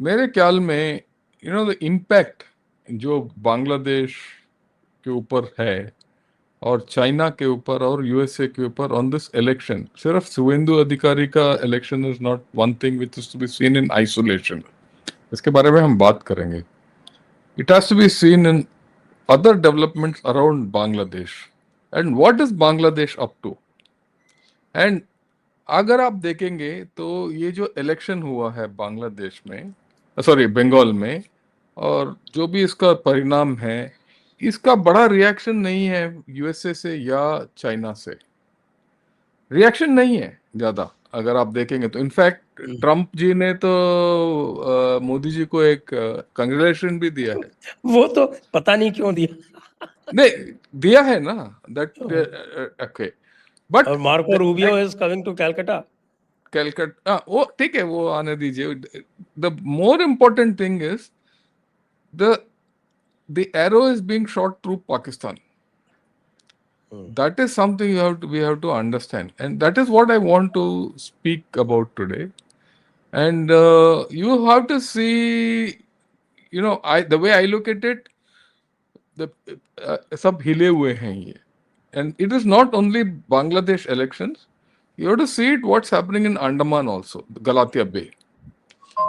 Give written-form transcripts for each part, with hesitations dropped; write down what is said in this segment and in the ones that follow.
मेरे ख्याल में द इम्पैक्ट जो बांग्लादेश के ऊपर है और चाइना के ऊपर और यूएसए के ऊपर ऑन दिस इलेक्शन, सिर्फ शुभेंदु अधिकारी का election is not one thing which is to be seen in isolation. इसके बारे में हम बात करेंगे. It has to be seen in other developments around Bangladesh and what is Bangladesh up to. And अगर आप देखेंगे तो ये जो इलेक्शन हुआ है बांग्लादेश में, सॉरी बंगाल में, और जो भी इसका परिणाम है, इसका बड़ा रिएक्शन नहीं है यूएसए से या चाइना से. रिएक्शन नहीं है ज्यादा. अगर आप देखेंगे तो इनफैक्ट ट्रम्प जी ने तो मोदी जी को एक कंग्रेचुलेशन भी दिया है. वो तो पता नहीं क्यों दिया. नहीं दिया है ना दैट. ओके बट और Marco Rubio is coming to Calcutta. Calcutta वो ठीक है, वो आने दीजिए. The more important thing is the the arrow is being shot through Pakistan. That is something we have to understand, and that is what I want to speak about today. And you have to see, the way I look at it, the सब हिले हुए हैं ये. And it is not only Bangladesh elections. You have to see it what's happening in Andaman also, the Galatia Bay.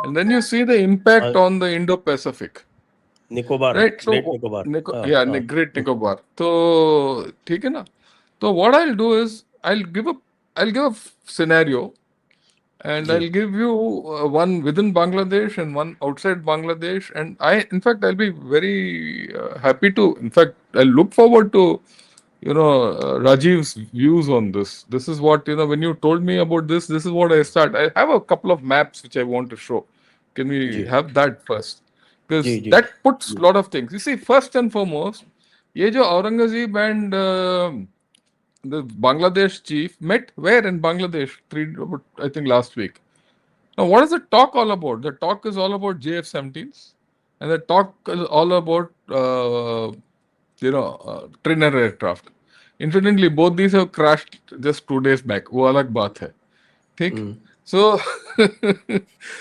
And then you see the impact on the Indo-Pacific. Nicobar, Right? So, Great Nicobar. Great Nicobar. तो ठीक है ना. So what I'll do is I'll give a scenario, and I'll give you one within Bangladesh and one outside Bangladesh. And in fact, I'll be very happy to. In fact, I'll look forward to Rajiv's views on this. This is what when you told me about this is what I start. I have a couple of maps which I want to show. Can we have that first? Because that puts a lot of things. You see, first and foremost, ये जो Aurangzeb and the Bangladesh chief met where in Bangladesh? I think last week. Now, what is the talk all about? The talk is all about JF-17s, and the talk is all about trainer aircraft. Incidentally, both these have crashed just 2 days back. वो अलग बात है. ठीक? So,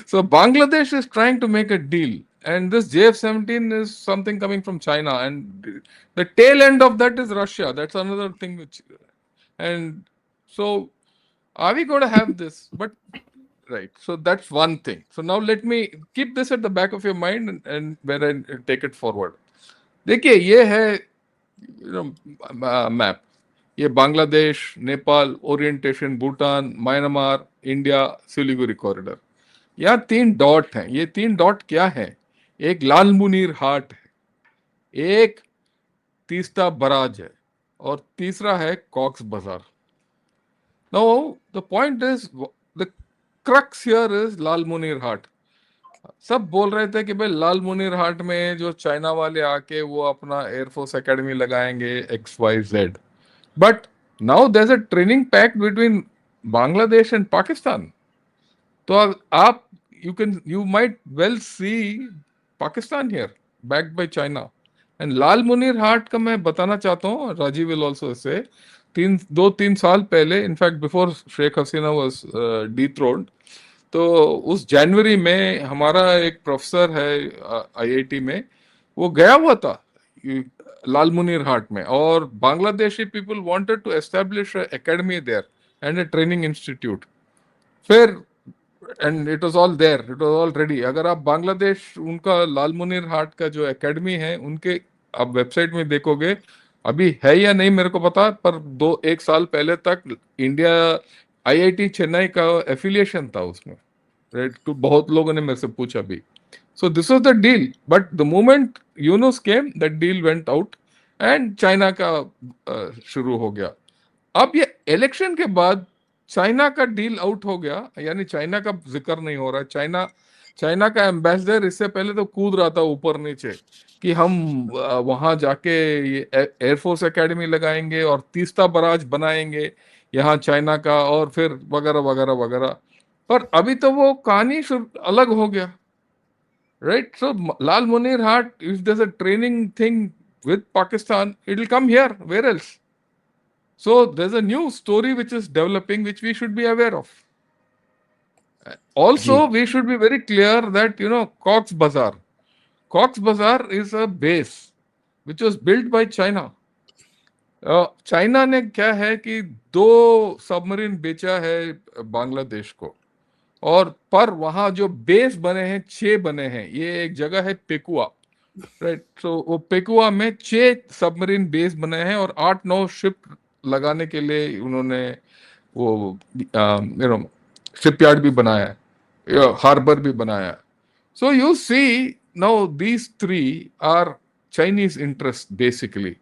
so Bangladesh is trying to make a deal, and this JF-17 is something coming from China, and the tail end of that is Russia. That's another thing which, and so are we going to have this? But right, so that's one thing. So now let me keep this at the back of your mind and where I take it forward. देखिए ये है map. ये Bangladesh, Nepal, orientation, Bhutan, Myanmar, India, Siliguri corridor. यहाँ 3 dot हैं. ये 3 dot क्या है? एक लाल मुनीर हाट है, एक तीस्ता बराज है, और तीसरा है कॉक्स बाजार. Now the point is, the crux here is लाल मुनीर हाट. सब बोल रहे थे कि भाई लाल मुनीर हाट में जो चाइना वाले आके वो अपना एयरफोर्स एकेडमी लगाएंगे XYZ. But now there's a training pact between Bangladesh and Pakistan. So you might well see Pakistan here, backed by China. And Lal Munir Haat का मैं बताना चाहता हूँ, Rajiv will also say, 2-3 साल पहले, in fact before Sheikh Hasina was dethroned, तो उस जनवरी में हमारा एक प्रोफेसर है IIT में, वो गया हुआ था लाल मुनीर हाट में, और Bangladeshi people wanted to establish academy there and a training institute. फिर and it was all there, it was all ready. अगर आप बांग्लादेश, उनका लाल मुनीर हाट का जो एकेडमी है, उनके आप वेबसाइट में देखोगे, अभी है या नहीं मेरे को पता, पर 1 साल पहले तक इंडिया IIT चेन्नई का एफिलिएशन था उसमें. राइट, तो बहुत लोगों ने मेरे से पूछा भी. So this was the deal, but the moment Yunus came, that deal went out and China का शुरू हो गया. अब ये इलेक्शन के बाद चाइना का डील आउट हो गया, यानी चाइना का जिक्र नहीं हो रहा. चाइना का एम्बेसडर इससे पहले तो कूद रहा था ऊपर नीचे कि हम वहां जाके ये एयरफोर्स एकेडमी लगाएंगे और तीस्ता बराज बनाएंगे यहाँ चाइना का, और फिर वगैरह वगैरह वगैरह. पर अभी तो वो कहानी अलग हो गया. Right, so Lal Munir Haat, if there's a training thing with Pakistan, it will come here. Where else? So there's a new story which is developing, which we should be aware of. Also, जी we should be very clear that, Cox's Bazar is a base which was built by China. China ने क्या है कि 2 submarine बेचा है बांग्लादेश को, और पर वहां जो बेस बने हैं 6 बने हैं। ये एक जगह है पेकुआ, राइट। सो वो पेकुआ में 6 सबमरीन बेस बने हैं और 8-9 शिप लगाने के लिए उन्होंने वो शिपयार्ड भी बनाया है, हार्बर भी बनाया है। So you see now these three are Chinese interests basically.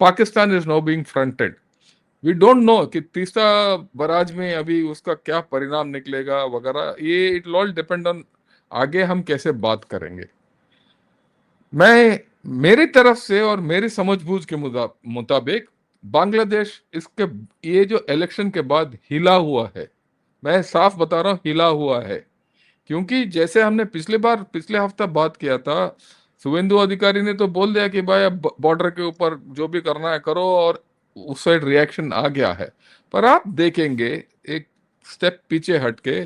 Pakistan is now being fronted. We don't know कि तीसरा बराज में अभी उसका क्या परिणाम निकलेगा वगैरह, ये इट ऑल डिपेंड ऑन आगे हम कैसे बात करेंगे। मैं मेरी तरफ से और मेरी समझबूझ के मुताबिक बांग्लादेश इसके ये जो इलेक्शन के बाद हिला हुआ है, मैं साफ बता रहा हूँ हिला हुआ है। क्योंकि जैसे हमने पिछले हफ्ता बात किया था, शुभेंदु अधिकारी ने तो बोल दिया कि भाई अब बॉर्डर के ऊपर जो भी करना है करो, और उस साइड रिएक्शन आ गया है। पर आप देखेंगे एक स्टेप पीछे हटके,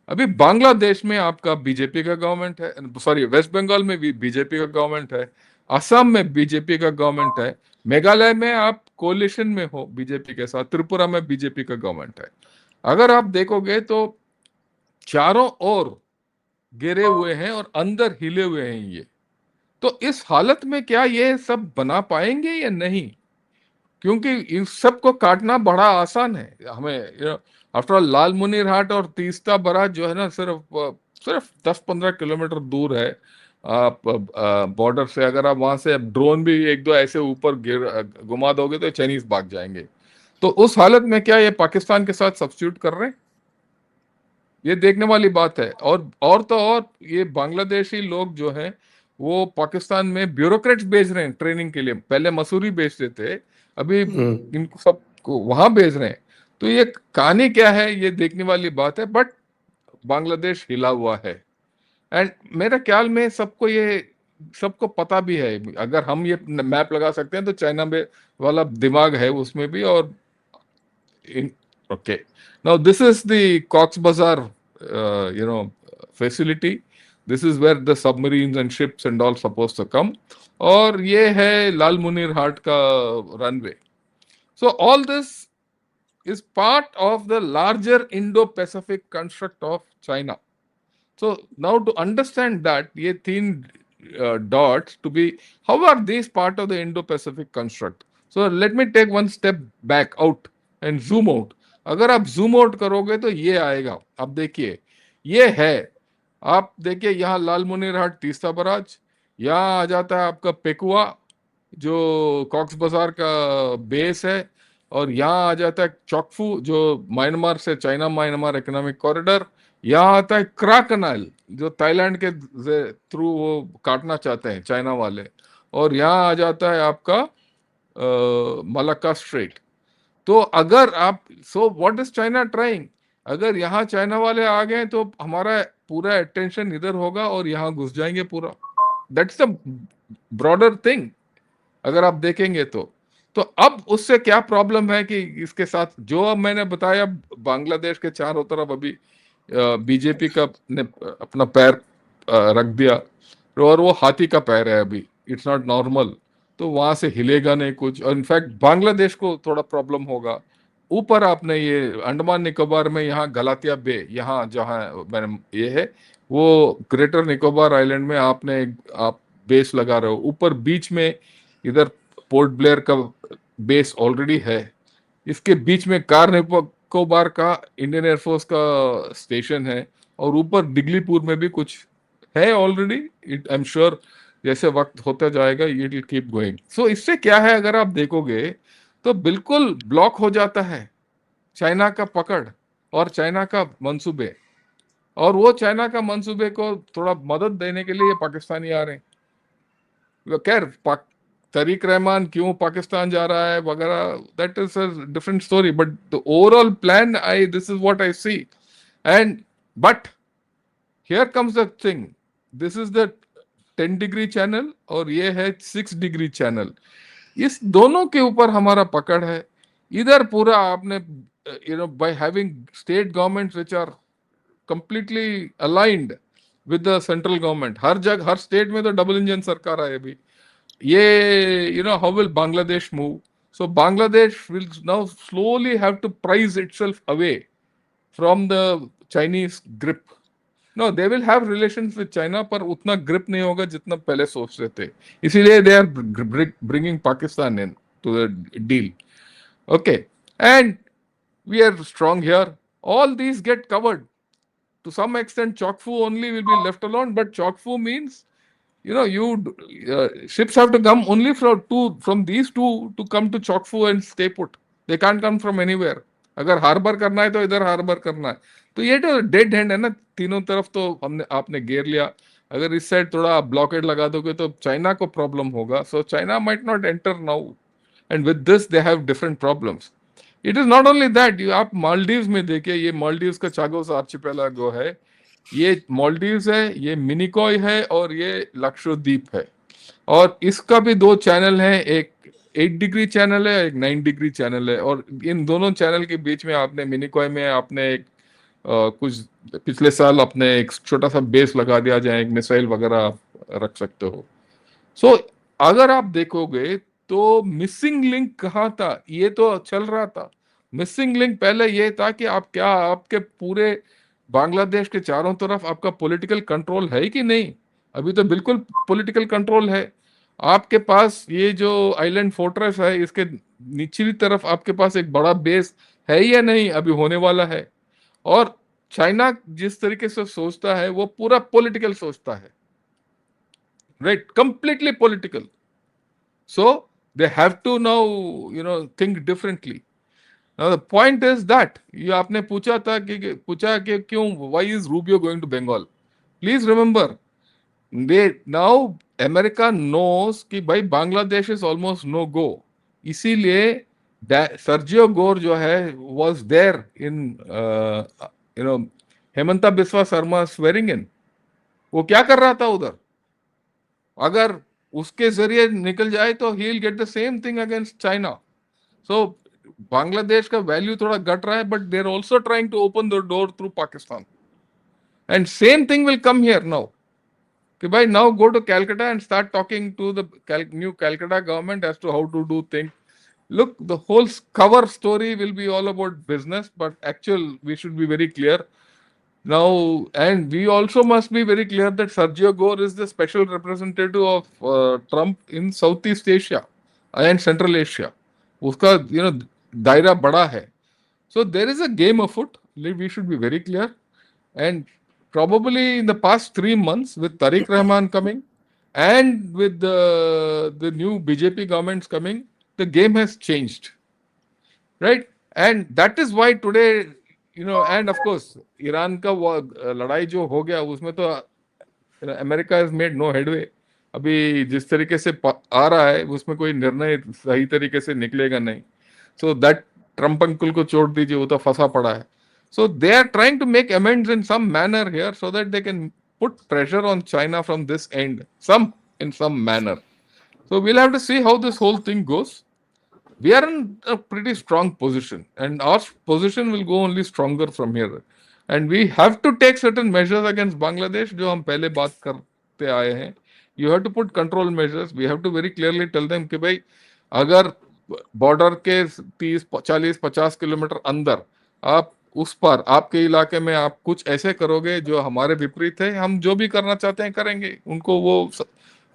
अभी बांग्लादेश में आपका बीजेपी का गवर्नमेंट है, सॉरी वेस्ट बंगाल में भी बीजेपी का गवर्नमेंट है, असम में बीजेपी का गवर्नमेंट है, मेघालय में आप कोलिशन में हो बीजेपी के साथ, त्रिपुरा में बीजेपी का गवर्नमेंट है। अगर आप देखोगे तो चारों ओर गिरे हुए हैं और अंदर हिले हुए हैं ये। तो इस हालत में क्या ये सब बना पाएंगे या नहीं? क्योंकि इन सबको काटना बड़ा आसान है हमें। आफ्टर ऑल लाल मुनीर हाट और तीस्ता बराज जो है ना, सिर्फ 10-15 किलोमीटर दूर है। आप बॉर्डर से अगर आप वहां से ड्रोन भी एक दो ऐसे ऊपर घुमा दोगे तो चाइनीज भाग जाएंगे। तो उस हालत में क्या ये पाकिस्तान के साथ सब्स्टिट्यूट कर रहे हैं? ये देखने वाली बात है। और तो और ये बांग्लादेशी लोग जो हैं वो पाकिस्तान में ब्यूरोक्रेट्स भेज रहे हैं ट्रेनिंग के लिए। पहले मसूरी भेजते थे, अभी इनको सबको वहां भेज रहे हैं। तो ये कहानी क्या है ये देखने वाली बात है। बट बांग्लादेश हिला हुआ है, एंड मेरे ख्याल में सबको पता भी है। अगर हम ये मैप लगा सकते हैं तो चाइना में वाला दिमाग है उसमें भी। और okay, now this is the Cox Bazar, facility. This is where the submarines and ships and all supposed to come. और ये है लाल मुनीर हाट का runway. So all this is part of the larger Indo-Pacific construct of China. So now to understand that, ये 3 dots to be, how are these part of the Indo-Pacific construct? So let me take one step back out and zoom out. अगर आप zoom out करोगे तो ये आएगा। अब देखिए ये है, आप देखिए यहाँ लाल मुनीर हाट तीस्ता बराज, यहाँ आ जाता है आपका पेकुआ जो कॉक्स बाजार का बेस है, और यहाँ आ जाता है चौकफू जो म्यांमार से चाइना म्यांमार इकोनॉमिक कॉरिडोर, यहाँ आता है क्रा कनाल जो थाईलैंड के थ्रू वो काटना चाहते हैं चाइना वाले, और यहाँ आ जाता है आपका मलक्का स्ट्रेट। तो अगर आप व्हाट इज चाइना ट्राइंग, अगर यहाँ चाइना वाले आ गए तो हमारा पूरा अटेंशन इधर होगा और यहाँ घुस जाएंगे पूरा। दैट्स द ब्रॉडर थिंग अगर आप देखेंगे तो अब उससे क्या प्रॉब्लम है कि इसके साथ जो अब मैंने बताया, बांग्लादेश के चारों तरफ अभी बीजेपी का ने अपना पैर रख दिया, और वो हाथी का पैर है अभी, इट्स नॉट नॉर्मल। तो वहां से हिलेगा नहीं कुछ, और इनफैक्ट बांग्लादेश को थोड़ा प्रॉब्लम होगा। ऊपर आपने ये अंडमान निकोबार में यहाँ गलातिया बे, यहाँ जहाँ मैंने ये है वो ग्रेटर निकोबार आइलैंड में आप बेस लगा रहे हो ऊपर बीच में। इधर पोर्ट ब्लेयर का बेस ऑलरेडी है, इसके बीच में कार निकोबार का इंडियन एयरफोर्स का स्टेशन है, और ऊपर दिगलीपुर में भी कुछ है already. It I am sure जैसे वक्त होता जाएगा इट विल कीप गोइंग। सो इससे क्या है, अगर आप देखोगे तो बिल्कुल ब्लॉक हो जाता है चाइना का पकड़ और चाइना का मंसूबे, और वो चाइना का मंसूबे को थोड़ा मदद देने के लिए पाकिस्तानी आ रहे हैं। खैर तरीक रहमान क्यों पाकिस्तान जा रहा है वगैरह, that is a different story, but the overall plan this is what I see. And but here comes the thing, this is the 10 degree channel और ये है 6 डिग्री चैनल। इस दोनों के ऊपर हमारा पकड़ है। इधर पूरा आपने by having state governments which are completely aligned with the central government. हर जगह, हर स्टेट में तो डबल इंजन सरकार है अभी. ये, you know, how will Bangladesh move? So Bangladesh will now slowly have to price itself away from the Chinese grip. No, they will have relations with China, पर उतना grip नहीं होगा जितना पहले सोच रहे थे. इसीलिए they are bringing Pakistan in to the deal. Okay, and we are strong here. All these get covered. To some extent, Chokfu only will be left alone, but Chokfu means, you know, ships have to come only from these two to come to Chokfu and stay put. They can't come from anywhere. अगर harbour करना है तो इधर harbour करना है. तो ये तो डेड हैंड है ना, तीनों तरफ तो आपने घेर लिया. अगर इस साइड थोड़ा ब्लॉकेड लगा दोगे तो चाइना को प्रॉब्लम होगा. So China might not enter now, and with this they have different problems. It is not only that, आप मालदीव्स में देखिए, ये मालदीव्स का चागोस आर्चिपेलागो है, ये मालदीव्स है, ये मिनिकॉय है और ये लक्षद्वीप है. और इसका भी 2 चैनल हैं, एक 8 डिग्री चैनल है, एक 9 डिग्री चैनल है. और इन दोनों चैनल के बीच में आपने मिनिकॉय में आपने एक कुछ पिछले साल अपने एक छोटा सा बेस लगा दिया, जहाँ एक मिसाइल वगैरह आप रख सकते हो. सो अगर आप देखोगे तो मिसिंग लिंक कहाँ था? ये तो चल रहा था. मिसिंग लिंक पहले ये था कि आपके पूरे बांग्लादेश के चारों तरफ आपका पॉलिटिकल कंट्रोल है कि नहीं. अभी तो बिल्कुल पॉलिटिकल कंट्रोल है. आपके पास ये जो आइलैंड फोर्ट्रेस है, इसके निचली तरफ आपके पास एक बड़ा बेस है या नहीं, अभी होने वाला है. और चाइना जिस तरीके से सोचता है वो पूरा पॉलिटिकल सोचता है, right, completely political. So they have to now, you know, think differently. Now the point is that ये आपने पूछा कि क्यों, why is Rubio going to Bengal? Please remember, now America knows कि भाई Bangladesh is almost no go. इसीलिए Sergio Gor जो है was there in you know, Hemanta Biswa Sharma swearing in. वो क्या कर रहा था उधर? अगर उसके जरिए निकल जाए तो he will get the same thing against China. So Bangladesh का वैल्यू थोड़ा घट रहा है, but they are also trying to open the door through Pakistan. And same thing will come here now कि भाई now go to Calcutta and start talking to the new Calcutta government as to how to do thing. Look, the whole cover story will be all about business, but we should be very clear now, and we also must be very clear that Sergio Gore is the special representative of Trump in Southeast Asia and Central Asia. Uska, you know, daira bada hai. So there is a game afoot. We should be very clear. And probably in the past 3 months, with Tariq Rahman coming and with the new BJP governments coming, the game has changed, right? And that is why today, you know, and of course Iran का वो लड़ाई जो हो गया उसमें तो America has made no headway. अभी जिस तरीके से आ रहा है उसमें कोई निर्णय सही तरीके से निकलेगा नहीं. सो दैट ट्रम्प अंकुल को छोड़ दीजिए, वो तो फंसा पड़ा है. So they are trying to make amends in some manner here so that they can put pressure on China from this and in some manner. So we'll have to see how this whole thing goes. We are in a pretty strong position, and our position will go only stronger from here. And we have to take certain measures against Bangladesh, जो हम पहले बात करते आए हैं. You have to put control measures. We have to very clearly tell them कि भाई अगर बॉर्डर के 30, 40, 50 किलोमीटर अंदर आप उस पर आपके इलाके में आप कुछ ऐसे करोगे जो हमारे विपरीत है, हम जो भी करना चाहते हैं करेंगे. उनको वो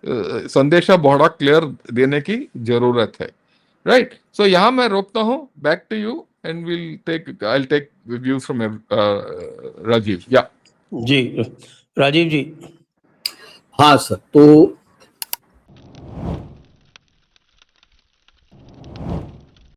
संदेशा बहुत क्लियर देने की जरूरत है, राइट. सो यहाँ मैं रोकता हूँ. Back to you and I'll take views from Rajeev. या जी, राजीव जी. हाँ सर, तो